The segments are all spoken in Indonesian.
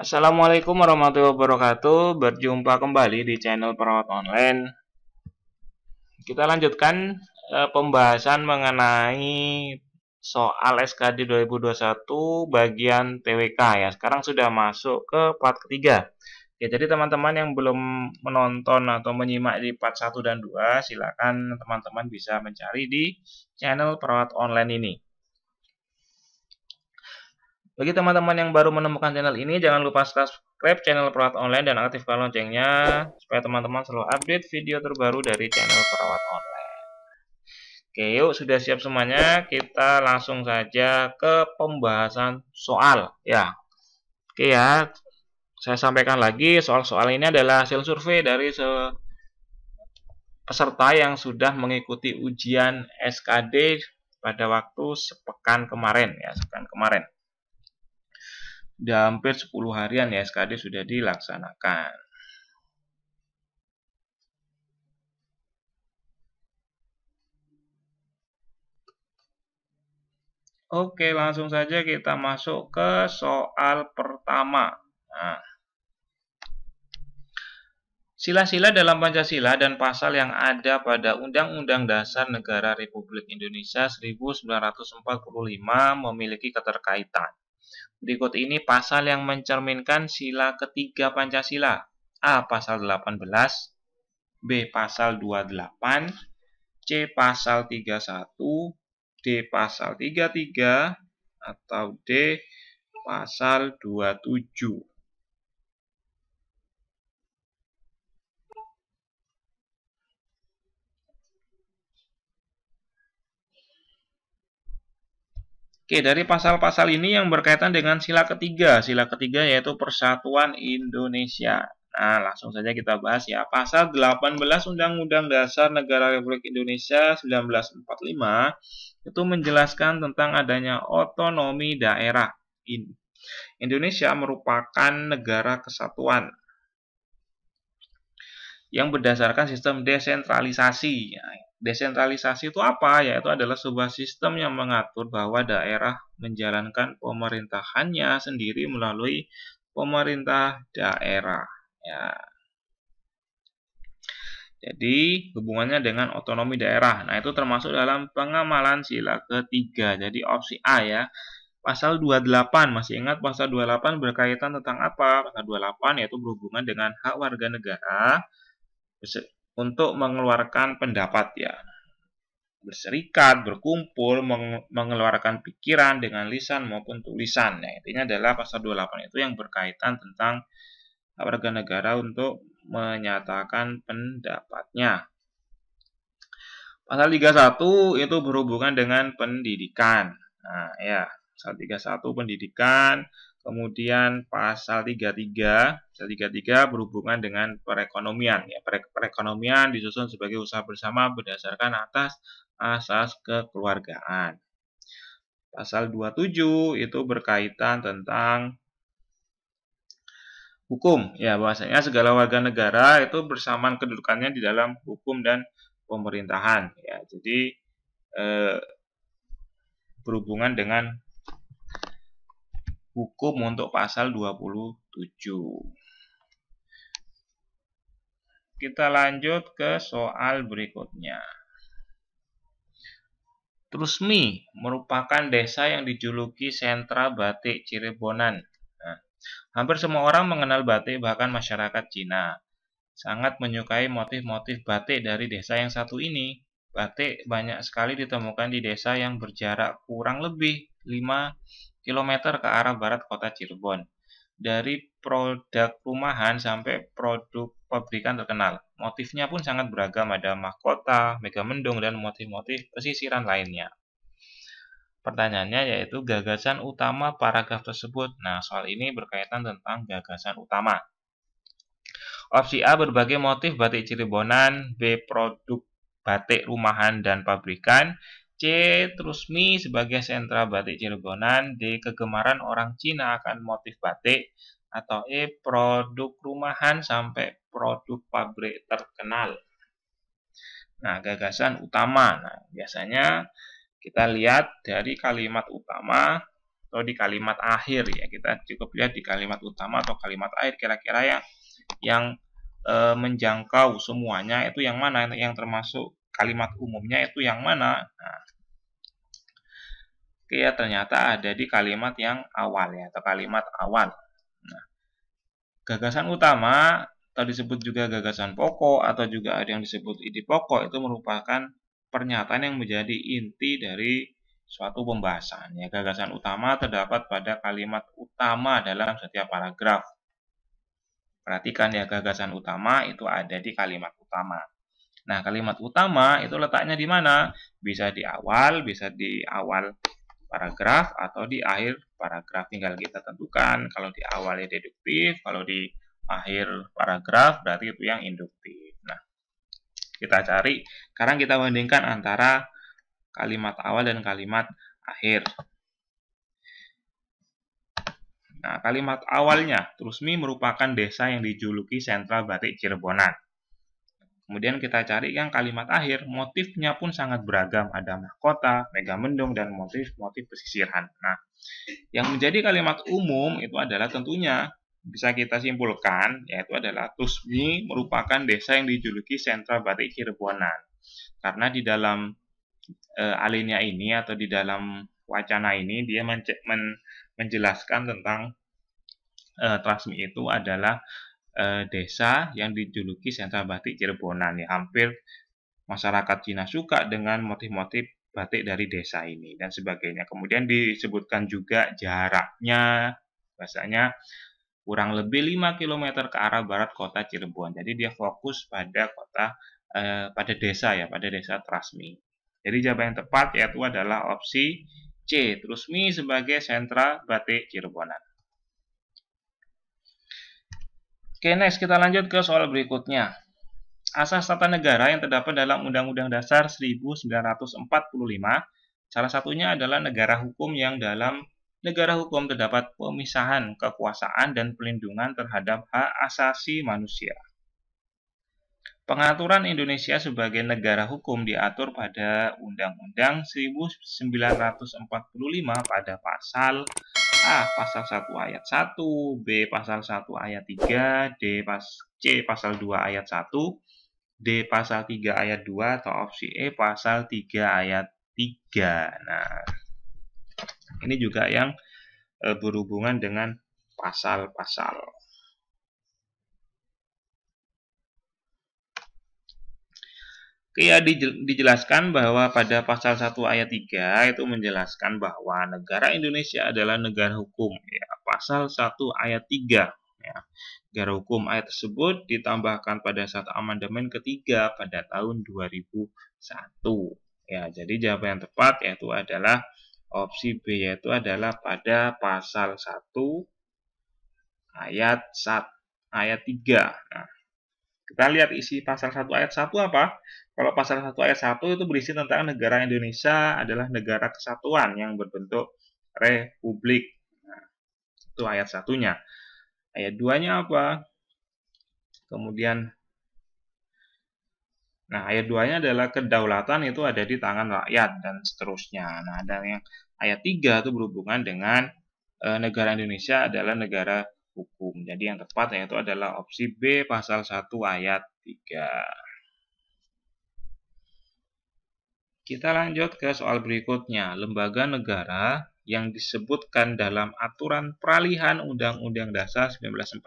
Assalamualaikum warahmatullahi wabarakatuh. Berjumpa kembali di channel Perawat Online. Kita lanjutkan pembahasan mengenai soal SKD 2021 bagian TWK ya. Sekarang sudah masuk ke part ketiga. Oke, jadi teman-teman yang belum menonton atau menyimak di part 1 dan 2, silakan teman-teman bisa mencari di channel Perawat Online ini. Bagi teman-teman yang baru menemukan channel ini, jangan lupa subscribe channel Perawat Online dan aktifkan loncengnya supaya teman-teman selalu update video terbaru dari channel Perawat Online. Oke, yuk sudah siap semuanya, kita langsung saja ke pembahasan soal ya. Oke ya, saya sampaikan lagi soal-soal ini adalah hasil survei dari peserta yang sudah mengikuti ujian SKD pada waktu sepekan kemarin ya, sepekan kemarin. Sudah hampir 10 harian ya SKD sudah dilaksanakan. Oke, langsung saja kita masuk ke soal pertama. Nah, sila-sila dalam Pancasila dan pasal yang ada pada Undang-Undang Dasar Negara Republik Indonesia 1945 memiliki keterkaitan. Berikut ini pasal yang mencerminkan sila ketiga Pancasila. A. Pasal 18, B. Pasal 28, C. Pasal 31, D. Pasal 33, atau D. Pasal 27. Oke, dari pasal-pasal ini yang berkaitan dengan sila ketiga. Sila ketiga yaitu Persatuan Indonesia. Nah, langsung saja kita bahas ya. Pasal 18 Undang-Undang Dasar Negara Republik Indonesia 1945 itu menjelaskan tentang adanya otonomi daerah. Indonesia merupakan negara kesatuan yang berdasarkan sistem desentralisasi. Desentralisasi itu apa? Yaitu adalah sebuah sistem yang mengatur bahwa daerah menjalankan pemerintahannya sendiri melalui pemerintah daerah. Ya. Jadi hubungannya dengan otonomi daerah. Nah, itu termasuk dalam pengamalan sila ketiga. Jadi opsi A ya. Pasal 28, masih ingat pasal 28 berkaitan tentang apa? Pasal 28 yaitu berhubungan dengan hak warga negara untuk mengeluarkan pendapat ya. Berserikat, berkumpul, mengeluarkan pikiran dengan lisan maupun tulisan. Nah, intinya adalah pasal 28 itu yang berkaitan tentang hak warga negara untuk menyatakan pendapatnya. Pasal 31 itu berhubungan dengan pendidikan. Nah, ya, pasal 31 pendidikan, kemudian pasal 33 berhubungan dengan perekonomian. Ya, perekonomian disusun sebagai usaha bersama berdasarkan atas asas kekeluargaan. Pasal 27 itu berkaitan tentang hukum. Ya, bahwasanya segala warga negara itu bersamaan kedudukannya di dalam hukum dan pemerintahan. Ya, jadi berhubungan dengan hukum untuk pasal 27. Kita lanjut ke soal berikutnya. Trusmi merupakan desa yang dijuluki sentra batik Cirebonan. Nah, hampir semua orang mengenal batik, bahkan masyarakat Cina sangat menyukai motif-motif batik dari desa yang satu ini. Batik banyak sekali ditemukan di desa yang berjarak kurang lebih 5 km ke arah barat kota Cirebon. Dari produk rumahan sampai produk pabrikan terkenal. Motifnya pun sangat beragam, ada mahkota, megamendung, dan motif-motif pesisiran lainnya. Pertanyaannya yaitu gagasan utama paragraf tersebut. Nah, soal ini berkaitan tentang gagasan utama. Opsi A berbagai motif batik Cirebonan, B produk batik rumahan dan pabrikan, C Trusmi sebagai sentra batik Cirebonan, D kegemaran orang Cina akan motif batik, atau E produk rumahan sampai produk pabrik terkenal. Nah, gagasan utama. Nah, biasanya kita lihat dari kalimat utama atau di kalimat akhir ya. Kita cukup lihat di kalimat utama atau kalimat akhir kira-kira yang menjangkau semuanya itu yang mana, yang termasuk kalimat umumnya itu yang mana. Nah, oke ya, ternyata ada di kalimat yang awal ya, atau kalimat awal. Nah, gagasan utama atau disebut juga gagasan pokok atau juga ada yang disebut ide pokok itu merupakan pernyataan yang menjadi inti dari suatu pembahasan. Ya, gagasan utama terdapat pada kalimat utama dalam setiap paragraf. Perhatikan ya, gagasan utama itu ada di kalimat utama. Nah, kalimat utama itu letaknya di mana? Bisa di awal paragraf atau di akhir paragraf. Tinggal kita tentukan. Kalau di awal ya deduktif, kalau di akhir paragraf berarti itu yang induktif. Nah, kita cari. Sekarang kita bandingkan antara kalimat awal dan kalimat akhir. Nah, kalimat awalnya, Trusmi merupakan desa yang dijuluki sentra batik Cirebonan. Kemudian kita cari yang kalimat akhir, motifnya pun sangat beragam. Ada mahkota, megamendung, dan motif-motif pesisiran. Nah, yang menjadi kalimat umum itu adalah tentunya bisa kita simpulkan, yaitu adalah Trusmi merupakan desa yang dijuluki sentra batik Cirebonan. Karena di dalam alinea ini atau di dalam wacana ini dia menjelaskan tentang Trusmi itu adalah desa yang dijuluki sentra batik Cirebonan ya. Hampir masyarakat Cina suka dengan motif-motif batik dari desa ini dan sebagainya. Kemudian disebutkan juga jaraknya, bahasanya kurang lebih 5 km ke arah barat kota Cirebon. Jadi dia fokus pada pada desa ya, pada desa Trusmi. Jadi jawaban yang tepat yaitu adalah opsi C, Trusmi sebagai sentra batik Cirebonan. Oke, next kita lanjut ke soal berikutnya. Asas tata negara yang terdapat dalam Undang-Undang Dasar 1945, salah satunya adalah negara hukum yang dalam negara hukum terdapat pemisahan kekuasaan dan pelindungan terhadap hak asasi manusia. Pengaturan Indonesia sebagai negara hukum diatur pada Undang-Undang 1945 pada pasal A. Pasal 1 ayat 1, B. Pasal 1 ayat 3, C. Pasal 2 ayat 1, D. Pasal 3 ayat 2, atau opsi E. Pasal 3 ayat 3. Nah, ini juga yang berhubungan dengan pasal-pasal. Oke ya, dijelaskan bahwa pada pasal 1 ayat 3 itu menjelaskan bahwa negara Indonesia adalah negara hukum ya. Pasal 1 ayat 3 ya. Negara hukum, ayat tersebut ditambahkan pada saat amandemen ketiga pada tahun 2001 ya. Jadi jawaban yang tepat yaitu adalah opsi B, yaitu adalah pada pasal 1 ayat 3. Nah, kita lihat isi pasal 1 ayat 1 apa? Kalau pasal 1 ayat 1 itu berisi tentang negara Indonesia adalah negara kesatuan yang berbentuk republik. Nah, itu ayat 1-nya. Ayat 2-nya apa? Kemudian, nah ayat 2-nya adalah kedaulatan itu ada di tangan rakyat dan seterusnya. Nah, dan yang ayat 3 itu berhubungan dengan negara Indonesia adalah negara hukum. Jadi yang tepat yaitu adalah opsi B, pasal 1 ayat 3. Kita lanjut ke soal berikutnya. Lembaga negara yang disebutkan dalam aturan peralihan Undang-Undang Dasar 1945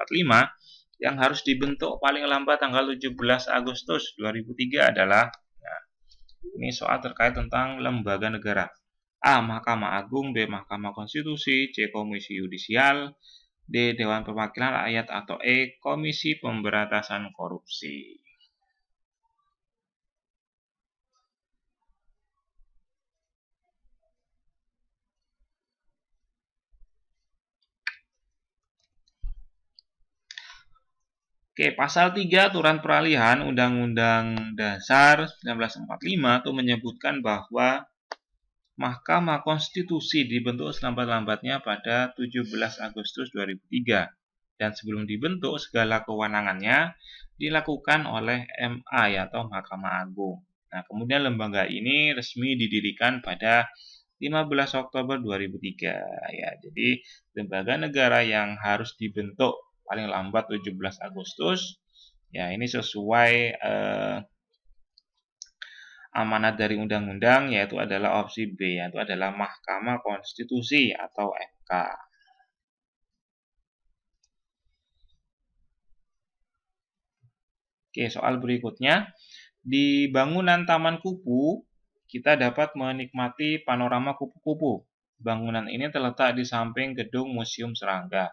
yang harus dibentuk paling lambat tanggal 17 Agustus 2003 adalah, nah, ini soal terkait tentang lembaga negara. A. Mahkamah Agung, B. Mahkamah Konstitusi, C. Komisi Yudisial, D. Dewan Perwakilan Rakyat, atau E. Komisi Pemberantasan Korupsi. Oke, pasal 3 aturan peralihan Undang-Undang Dasar 1945 itu menyebutkan bahwa Mahkamah Konstitusi dibentuk selambat-lambatnya pada 17 Agustus 2003 dan sebelum dibentuk segala kewenangannya dilakukan oleh MA atau Mahkamah Agung. Nah, kemudian lembaga ini resmi didirikan pada 15 15 Oktober 2003 ya. Jadi lembaga negara yang harus dibentuk paling lambat 17 Agustus ya, ini sesuai amanat dari undang-undang, yaitu adalah opsi B, yaitu adalah Mahkamah Konstitusi atau MK. Oke, soal berikutnya. Di bangunan Taman Kupu, kita dapat menikmati panorama kupu-kupu. Bangunan ini terletak di samping gedung Museum Serangga.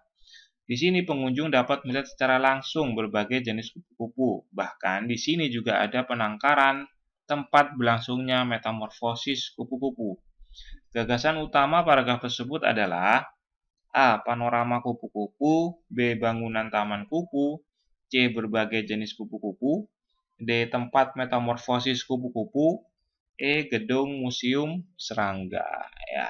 Di sini pengunjung dapat melihat secara langsung berbagai jenis kupu-kupu. Bahkan di sini juga ada penangkaran, tempat berlangsungnya metamorfosis kupu-kupu. Gagasan utama paragraf tersebut adalah A. Panorama kupu-kupu, B. Bangunan Taman Kupu, C. Berbagai jenis kupu-kupu, D. Tempat metamorfosis kupu-kupu, E. Gedung Museum Serangga. Ya.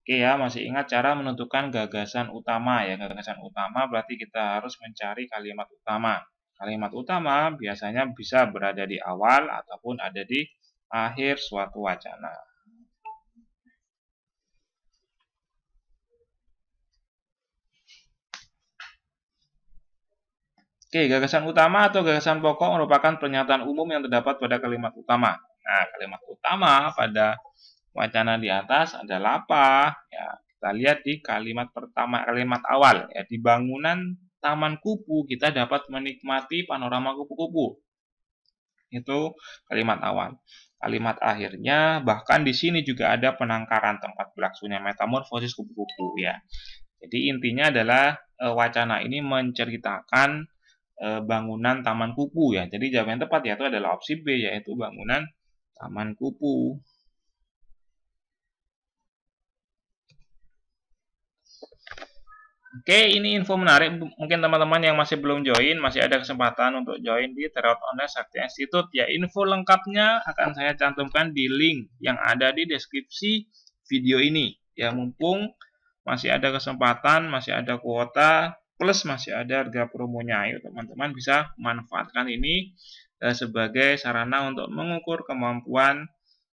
Oke ya, masih ingat cara menentukan gagasan utama ya. Gagasan utama berarti kita harus mencari kalimat utama. Kalimat utama biasanya bisa berada di awal ataupun ada di akhir suatu wacana. Oke, gagasan utama atau gagasan pokok merupakan pernyataan umum yang terdapat pada kalimat utama. Nah, kalimat utama pada wacana di atas adalah apa? Ya, kita lihat di kalimat pertama, kalimat awal. Ya, di bangunan Taman Kupu kita dapat menikmati panorama kupu-kupu. Itu kalimat awal. Kalimat akhirnya, bahkan di sini juga ada penangkaran tempat berlangsungnya metamorfosis kupu-kupu ya. Jadi intinya adalah wacana ini menceritakan bangunan Taman Kupu ya. Jadi jawaban yang tepat yaitu adalah opsi B, yaitu bangunan Taman Kupu. Oke, ini info menarik. Mungkin teman-teman yang masih belum join, masih ada kesempatan untuk join di Teraut Online Sakti Institute. Ya, info lengkapnya akan saya cantumkan di link yang ada di deskripsi video ini. Ya, mumpung masih ada kesempatan, masih ada kuota, plus masih ada harga promonya. Ayo teman-teman bisa manfaatkan ini sebagai sarana untuk mengukur kemampuan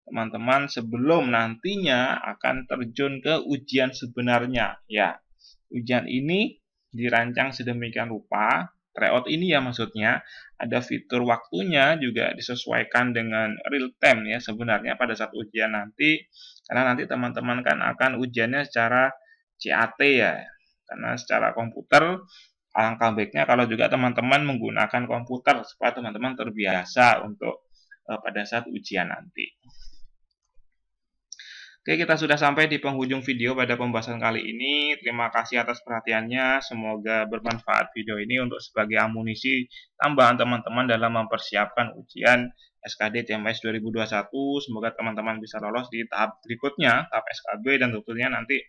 teman-teman sebelum nantinya akan terjun ke ujian sebenarnya. Ya, ujian ini dirancang sedemikian rupa, tryout ini ya maksudnya, ada fitur waktunya juga disesuaikan dengan real time ya sebenarnya pada saat ujian nanti, karena nanti teman-teman kan akan ujiannya secara CAT ya, karena secara komputer alangkah baiknya kalau juga teman-teman menggunakan komputer supaya teman-teman terbiasa untuk pada saat ujian nanti. Oke, kita sudah sampai di penghujung video pada pembahasan kali ini. Terima kasih atas perhatiannya. Semoga bermanfaat video ini untuk sebagai amunisi tambahan teman-teman dalam mempersiapkan ujian SKD TMS 2021. Semoga teman-teman bisa lolos di tahap berikutnya, tahap SKB, dan tentunya nanti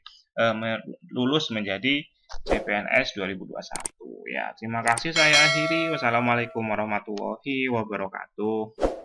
lulus menjadi CPNS 2021. Ya, terima kasih, saya akhiri. Wassalamualaikum warahmatullahi wabarakatuh.